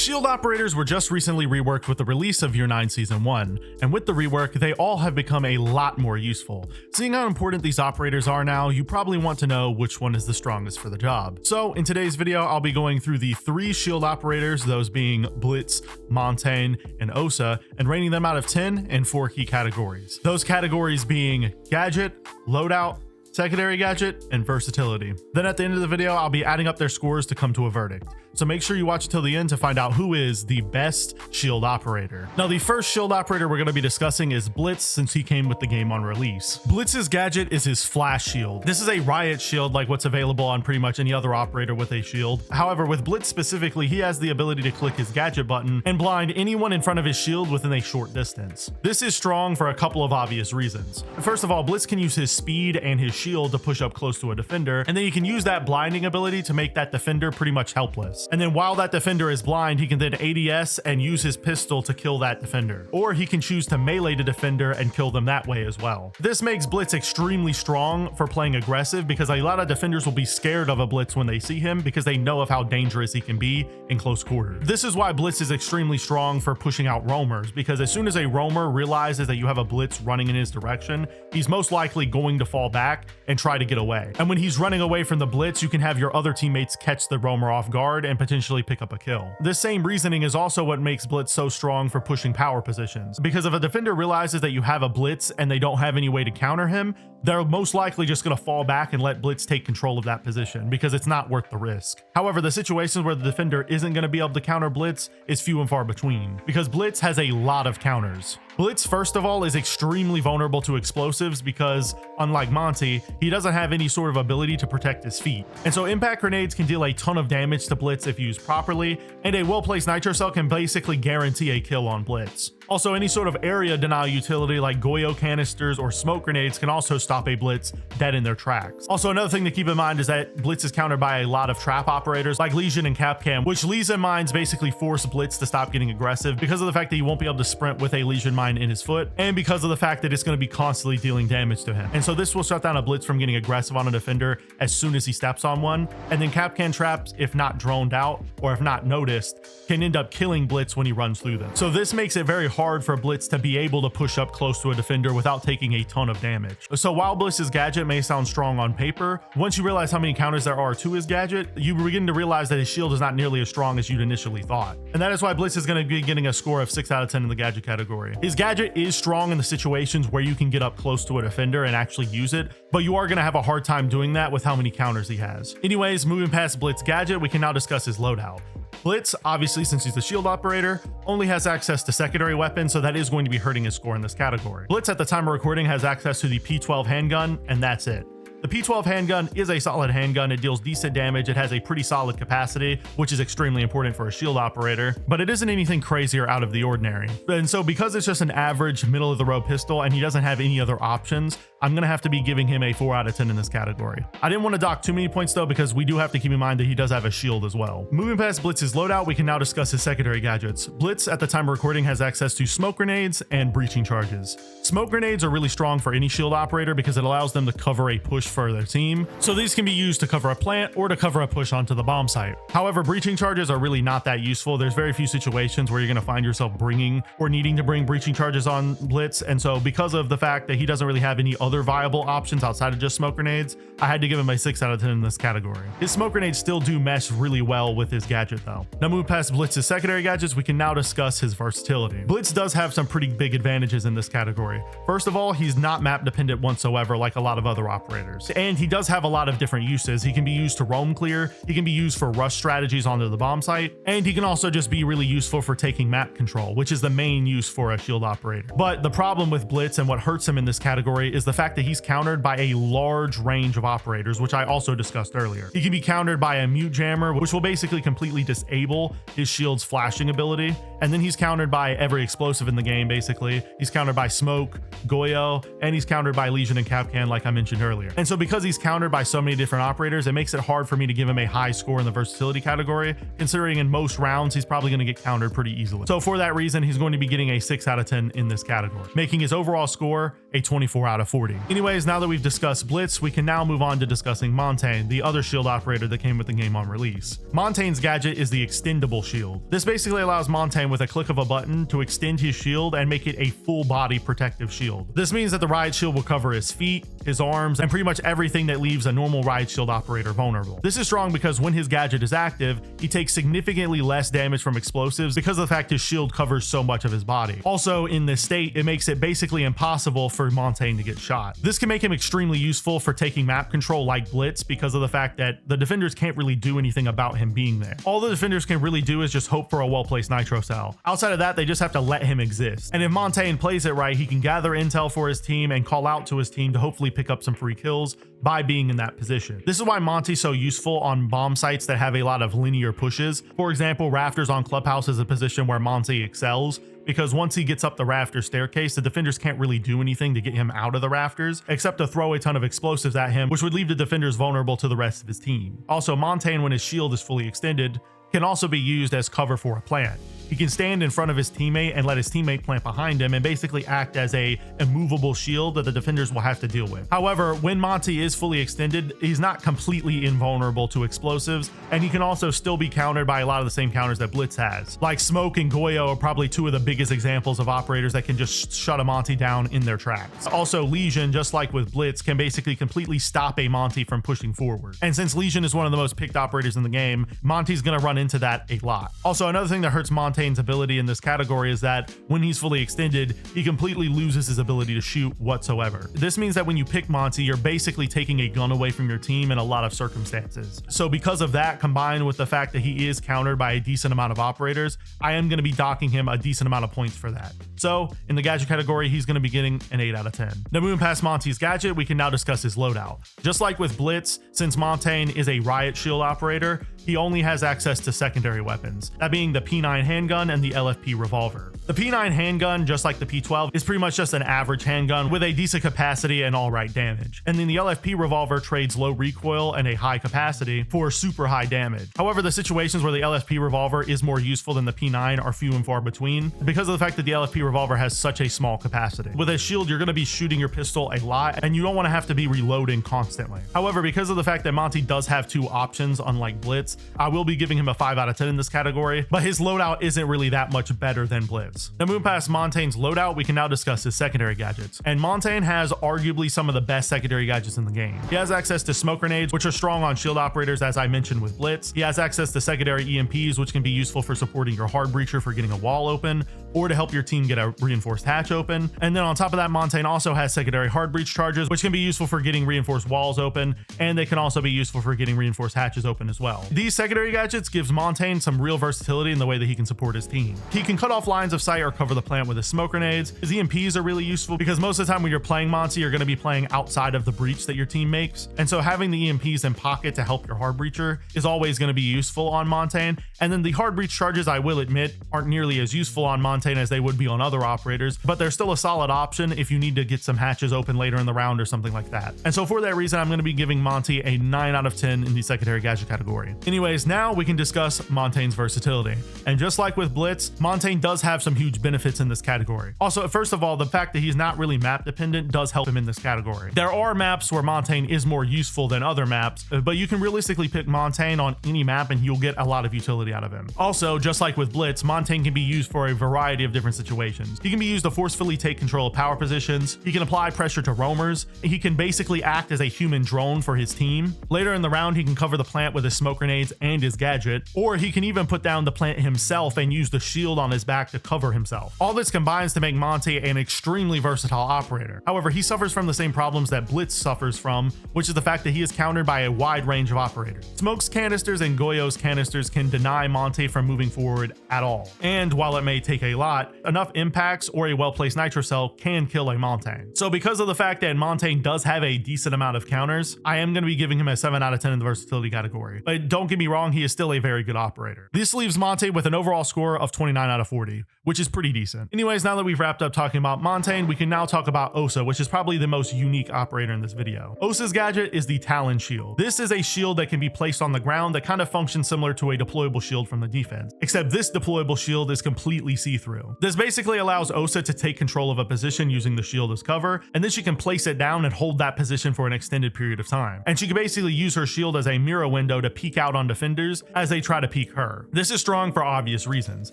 Shield operators were just recently reworked with the release of Year 9 Season 1, and with the rework, they all have become a lot more useful. Seeing how important these operators are now, you probably want to know which one is the strongest for the job. So in today's video, I'll be going through the 3 shield operators, those being Blitz, Montagne, and Asus, and rating them out of 10 in 4 key categories. Those categories being gadget, loadout, secondary gadget, and versatility. Then at the end of the video, I'll be adding up their scores to come to a verdict. So make sure you watch until the end to find out who is the best shield operator. Now, the first shield operator we're going to be discussing is Blitz, since he came with the game on release. Blitz's gadget is his flash shield. This is a riot shield like what's available on pretty much any other operator with a shield. However, with Blitz specifically, he has the ability to click his gadget button and blind anyone in front of his shield within a short distance. This is strong for a couple of obvious reasons. First of all, Blitz can use his speed and his shield to push up close to a defender, and then he can use that blinding ability to make that defender pretty much helpless. And then while that defender is blind, he can then ADS and use his pistol to kill that defender. Or he can choose to melee the defender and kill them that way as well. This makes Blitz extremely strong for playing aggressive, because a lot of defenders will be scared of a Blitz when they see him because they know of how dangerous he can be in close quarters. This is why Blitz is extremely strong for pushing out roamers, because as soon as a roamer realizes that you have a Blitz running in his direction, he's most likely going to fall back and try to get away. And when he's running away from the Blitz, you can have your other teammates catch the roamer off guard and potentially pick up a kill. This same reasoning is also what makes Blitz so strong for pushing power positions, because if a defender realizes that you have a Blitz and they don't have any way to counter him, they're most likely just going to fall back and let Blitz take control of that position, because it's not worth the risk. However, the situations where the defender isn't going to be able to counter Blitz is few and far between, because Blitz has a lot of counters. Blitz, first of all, is extremely vulnerable to explosives because, unlike Monty, he doesn't have any sort of ability to protect his feet. And so impact grenades can deal a ton of damage to Blitz if used properly, and a well-placed nitro cell can basically guarantee a kill on Blitz. Also, any sort of area denial utility like Goyo canisters or smoke grenades can also stop a Blitz dead in their tracks. Also, another thing to keep in mind is that Blitz is countered by a lot of trap operators like Legion and Capcam, which Legion mines basically force Blitz to stop getting aggressive because of the fact that he won't be able to sprint with a Legion mine in his foot, and because of the fact that it's going to be constantly dealing damage to him. And so this will shut down a Blitz from getting aggressive on a defender as soon as he steps on one. And then Capcam traps, if not droned out or if not noticed, can end up killing Blitz when he runs through them. So this makes it very hard for Blitz to be able to push up close to a defender without taking a ton of damage. So while Blitz's gadget may sound strong on paper, once you realize how many counters there are to his gadget, you begin to realize that his shield is not nearly as strong as you'd initially thought. And that is why Blitz is going to be getting a score of 6 out of 10 in the gadget category. His gadget is strong in the situations where you can get up close to a defender and actually use it, but you are going to have a hard time doing that with how many counters he has. Anyways, moving past Blitz gadget, we can now discuss his loadout. Blitz, obviously, since he's the shield operator, only has access to secondary weapons, so that is going to be hurting his score in this category. Blitz, at the time of recording, has access to the P12 handgun, and that's it. The P12 handgun is a solid handgun. It deals decent damage. It has a pretty solid capacity, which is extremely important for a shield operator, but it isn't anything crazy or out of the ordinary. And so because it's just an average middle of the road pistol and he doesn't have any other options, I'm going to have to be giving him a 4 out of 10 in this category. I didn't want to dock too many points though, because we do have to keep in mind that he does have a shield as well. Moving past Blitz's loadout, we can now discuss his secondary gadgets. Blitz, at the time of recording, has access to smoke grenades and breaching charges. Smoke grenades are really strong for any shield operator because it allows them to cover a push for their team. So these can be used to cover a plant or to cover a push onto the bomb site. However, breaching charges are really not that useful. There's very few situations where you're going to find yourself bringing or needing to bring breaching charges on Blitz. And so because of the fact that he doesn't really have any other viable options outside of just smoke grenades, I had to give him a 6 out of 10 in this category. His smoke grenades still do mesh really well with his gadget though. Now moving past Blitz's secondary gadgets, we can now discuss his versatility. Blitz does have some pretty big advantages in this category. First of all, he's not map dependent whatsoever like a lot of other operators. And he does have a lot of different uses. He can be used to roam clear, he can be used for rush strategies onto the bomb site, and he can also just be really useful for taking map control, which is the main use for a shield operator. But the problem with Blitz and what hurts him in this category is the fact that he's countered by a large range of operators, which I also discussed earlier. He can be countered by a mute jammer, which will basically completely disable his shield's flashing ability, and then he's countered by every explosive in the game basically. He's countered by smoke, Goyo, and he's countered by Legion and Capcan like I mentioned earlier. And so because he's countered by so many different operators, it makes it hard for me to give him a high score in the versatility category, considering in most rounds he's probably going to get countered pretty easily. So for that reason, he's going to be getting a 6 out of 10 in this category, making his overall score a 24 out of 40. Anyways, now that we've discussed Blitz, we can now move on to discussing Montagne, the other shield operator that came with the game on release. Montagne's gadget is the extendable shield. This basically allows Montagne with a click of a button to extend his shield and make it a full body protective shield. This means that the riot shield will cover his feet, his arms, and pretty much everything that leaves a normal riot shield operator vulnerable. This is strong because when his gadget is active, he takes significantly less damage from explosives because of the fact his shield covers so much of his body. Also, in this state, it makes it basically impossible for Montagne to get shot. This can make him extremely useful for taking map control like Blitz because of the fact that the defenders can't really do anything about him being there. All the defenders can really do is just hope for a well-placed nitro cell. Outside of that, they just have to let him exist. And if Montagne plays it right, he can gather intel for his team and call out to his team to hopefully pick up some free kills by being in that position. This is why Monty's so useful on bomb sites that have a lot of linear pushes. For example, rafters on Clubhouse is a position where Monty excels, because once he gets up the rafter staircase, the defenders can't really do anything to get him out of the rafters, except to throw a ton of explosives at him, which would leave the defenders vulnerable to the rest of his team. Also, Montagne, when his shield is fully extended, can also be used as cover for a plant. He can stand in front of his teammate and let his teammate plant behind him and basically act as a immovable shield that the defenders will have to deal with. However, when Monty is fully extended, he's not completely invulnerable to explosives, and he can also still be countered by a lot of the same counters that Blitz has. Like Smoke and Goyo are probably two of the biggest examples of operators that can just shut a Monty down in their tracks. Also, Legion, just like with Blitz, can basically completely stop a Monty from pushing forward. And since Legion is one of the most picked operators in the game, Monty's gonna run into that a lot. Also, another thing that hurts Montagne's ability in this category is that when he's fully extended, he completely loses his ability to shoot whatsoever. This means that when you pick Monty, you're basically taking a gun away from your team in a lot of circumstances. So because of that, combined with the fact that he is countered by a decent amount of operators, I am going to be docking him a decent amount of points for that. So in the gadget category, he's going to be getting an 8 out of 10. Now moving past Monty's gadget, we can now discuss his loadout. Just like with Blitz, since Montagne is a riot shield operator, he only has access to secondary weapons, that being the P9 handgun and the LFP revolver. The P9 handgun, just like the P12, is pretty much just an average handgun with a decent capacity and alright damage. And then the LFP revolver trades low recoil and a high capacity for super high damage. However, the situations where the LFP revolver is more useful than the P9 are few and far between because of the fact that the LFP revolver has such a small capacity. With a shield, you're going to be shooting your pistol a lot and you don't want to have to be reloading constantly. However, because of the fact that Monty does have two options, unlike Blitz, I will be giving him a 5 out of 10 in this category, but his loadout isn't really that much better than Blitz. Now moving past Montagne's loadout, we can now discuss his secondary gadgets. And Montagne has arguably some of the best secondary gadgets in the game. He has access to smoke grenades, which are strong on shield operators, as I mentioned with Blitz. He has access to secondary EMPs, which can be useful for supporting your hard breacher for getting a wall open, or to help your team get a reinforced hatch open. And then on top of that, Montagne also has secondary hard breach charges, which can be useful for getting reinforced walls open, and they can also be useful for getting reinforced hatches open as well. These secondary gadgets gives Montagne some real versatility in the way that he can support his team. He can cut off lines of sight or cover the plant with his smoke grenades. His EMPs are really useful because most of the time when you're playing Monty, you're going to be playing outside of the breach that your team makes. And so having the EMPs in pocket to help your hard breacher is always going to be useful on Montagne. And then the hard breach charges, I will admit, aren't nearly as useful on Montagne as they would be on other operators, but they're still a solid option if you need to get some hatches open later in the round or something like that. And so for that reason, I'm going to be giving Monty a 9 out of 10 in the secondary gadget category. Anyways, now we can discuss Montagne's versatility. And just like with Blitz, Montagne does have some huge benefits in this category. Also, first of all, the fact that he's not really map dependent does help him in this category. There are maps where Montagne is more useful than other maps, but you can realistically pick Montagne on any map and you'll get a lot of utility out of him. Also, just like with Blitz, Montagne can be used for a variety of different situations. He can be used to forcefully take control of power positions. He can apply pressure to roamers. He can basically act as a human drone for his team. Later in the round, he can cover the plant with his smoke grenades and his gadget, or he can even put down the plant himself and use the shield on his back to cover himself. All this combines to make Monty an extremely versatile operator. However, he suffers from the same problems that Blitz suffers from, which is the fact that he is countered by a wide range of operators. Smoke's canisters and Goyo's canisters can deny Monty from moving forward at all. And while it may take a lot, enough impacts or a well-placed nitro cell can kill a Montagne. So because of the fact that Montagne does have a decent amount of counters, I am going to be giving him a 7 out of 10 in the versatility category. But don't get me wrong, he is still a very good operator. This leaves Monty with an overall score of 29 out of 40, which is pretty decent. Anyways, now that we've wrapped up talking about Montagne, we can now talk about Osa, which is probably the most unique operator in this video. Osa's gadget is the Talon Shield. This is a shield that can be placed on the ground that kind of functions similar to a deployable shield from the defense, except this deployable shield is completely see-through. This basically allows Osa to take control of a position using the shield as cover, and then she can place it down and hold that position for an extended period of time. And she can basically use her shield as a mirror window to peek out on defenders as they try to peek her. This is strong for obvious reasons.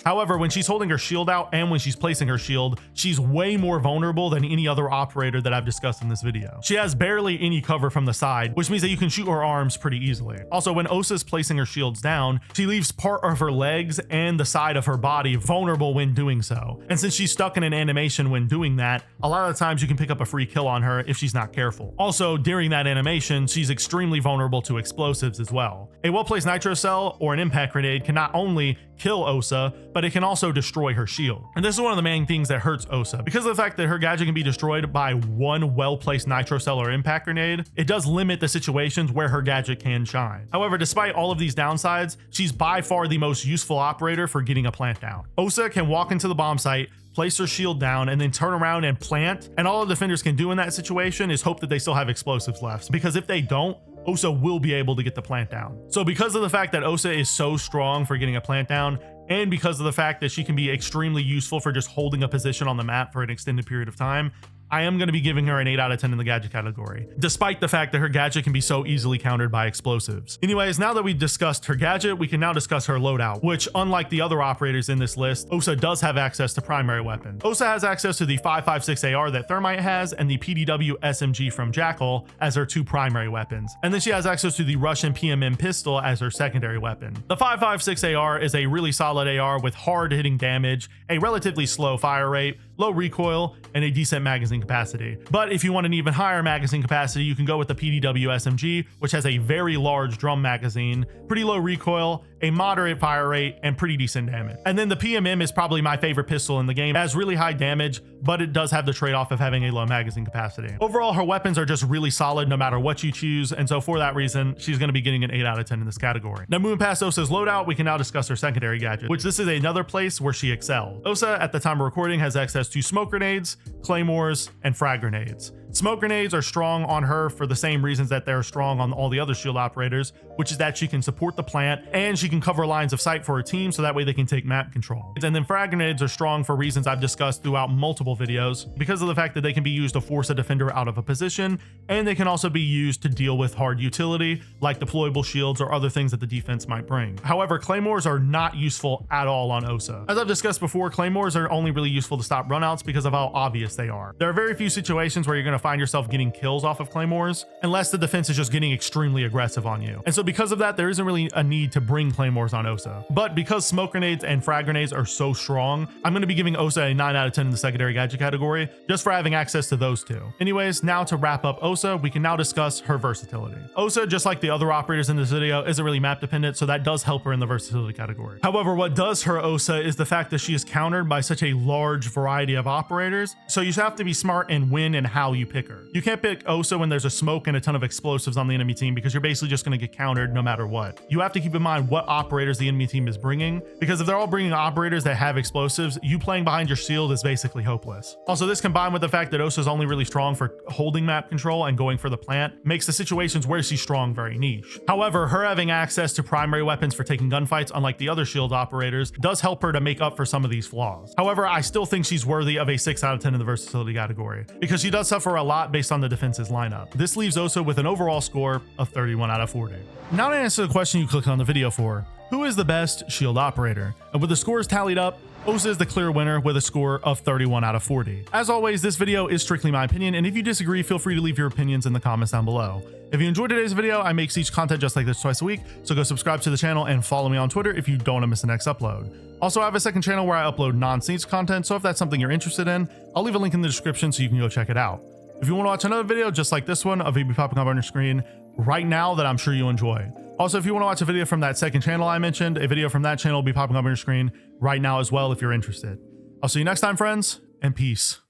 However, when she's holding her shield out and when she's placing her shield, she's way more vulnerable than any other operator that I've discussed in this video. She has barely any cover from the side, which means that you can shoot her arms pretty easily. Also, when Osa's placing her shields down, she leaves part of her legs and the side of her body vulnerable when doing so. And since she's stuck in an animation when doing that, a lot of the times you can pick up a free kill on her if she's not careful. Also, during that animation, she's extremely vulnerable to explosives as well. A well-placed nitro cell or an impact grenade can not only kill Osa, but it can also destroy her shield. And this is one of the main things that hurts Osa. Because of the fact that her gadget can be destroyed by one well-placed nitro cell or impact grenade, it does limit the situations where her gadget can shine. However, despite all of these downsides, she's by far the most useful operator for getting a plant down. Osa can walk into the bomb site, place her shield down, and then turn around and plant, and all the defenders can do in that situation is hope that they still have explosives left, because if they don't, Osa will be able to get the plant down. So because of the fact that Osa is so strong for getting a plant down, and because of the fact that she can be extremely useful for just holding a position on the map for an extended period of time, I am going to be giving her an 8 out of 10 in the gadget category, despite the fact that her gadget can be so easily countered by explosives. Anyways, now that we've discussed her gadget, we can now discuss her loadout, which unlike the other operators in this list, Osa does have access to primary weapons. Osa has access to the 5.56 AR that Thermite has and the PDW SMG from Jackal as her two primary weapons. And then she has access to the Russian PMM pistol as her secondary weapon. The 5.56 AR is a really solid AR with hard hitting damage, a relatively slow fire rate, low recoil, and a decent magazine capacity. But if you want an even higher magazine capacity, you can go with the PDW SMG, which has a very large drum magazine, pretty low recoil, a moderate fire rate, and pretty decent damage. And then the PMM is probably my favorite pistol in the game. It has really high damage, but it does have the trade-off of having a low magazine capacity. Overall, her weapons are just really solid no matter what you choose, and so for that reason, she's going to be getting an 8 out of 10 in this category. Now moving past Osa's loadout, we can now discuss her secondary gadget, which this is another place where she excels. Osa, at the time of recording, has access to smoke grenades, claymores, and frag grenades. Smoke grenades are strong on her for the same reasons that they're strong on all the other shield operators, which is that she can support the plant and she can cover lines of sight for her team so that way they can take map control. And then frag grenades are strong for reasons I've discussed throughout multiple videos because of the fact that they can be used to force a defender out of a position, and they can also be used to deal with hard utility like deployable shields or other things that the defense might bring. However, claymores are not useful at all on Osa. As I've discussed before, claymores are only really useful to stop runouts because of how obvious they are. There are very few situations where you're going to find yourself getting kills off of claymores unless the defense is just getting extremely aggressive on you. And so because of that, there isn't really a need to bring claymores on Osa. But because smoke grenades and frag grenades are so strong, I'm going to be giving Osa a 9 out of 10 in the secondary gadget category just for having access to those two. Anyways, now to wrap up Osa, we can now discuss her versatility. Osa, just like the other operators in this video, isn't really map dependent, so that does help her in the versatility category. However, what does hurt Osa is the fact that she is countered by such a large variety of operators, so you have to be smart and win in how you pick her. You can't pick Osa when there's a smoke and a ton of explosives on the enemy team because you're basically just going to get countered no matter what. You have to keep in mind what operators the enemy team is bringing, because if they're all bringing operators that have explosives, you playing behind your shield is basically hopeless. Also, this combined with the fact that Osa is only really strong for holding map control and going for the plant makes the situations where she's strong very niche. However, her having access to primary weapons for taking gunfights, unlike the other shield operators, does help her to make up for some of these flaws. However, I still think she's worthy of a 6 out of 10 in the versatility category because she does suffer a lot based on the defense's lineup. This leaves Osa with an overall score of 31 out of 40. Now to answer the question you clicked on the video for, who is the best shield operator? And with the scores tallied up, Osa is the clear winner with a score of 31 out of 40. As always, this video is strictly my opinion, and if you disagree, feel free to leave your opinions in the comments down below. If you enjoyed today's video, I make Siege content just like this twice a week, so go subscribe to the channel and follow me on Twitter if you don't want to miss the next upload. Also, I have a second channel where I upload non-Siege content, so if that's something you're interested in, I'll leave a link in the description so you can go check it out. If you want to watch another video just like this one, a video popping up on your screen right now that I'm sure you enjoy. Also, if you want to watch a video from that second channel I mentioned, a video from that channel will be popping up on your screen right now as well if you're interested. I'll see you next time, friends, and peace.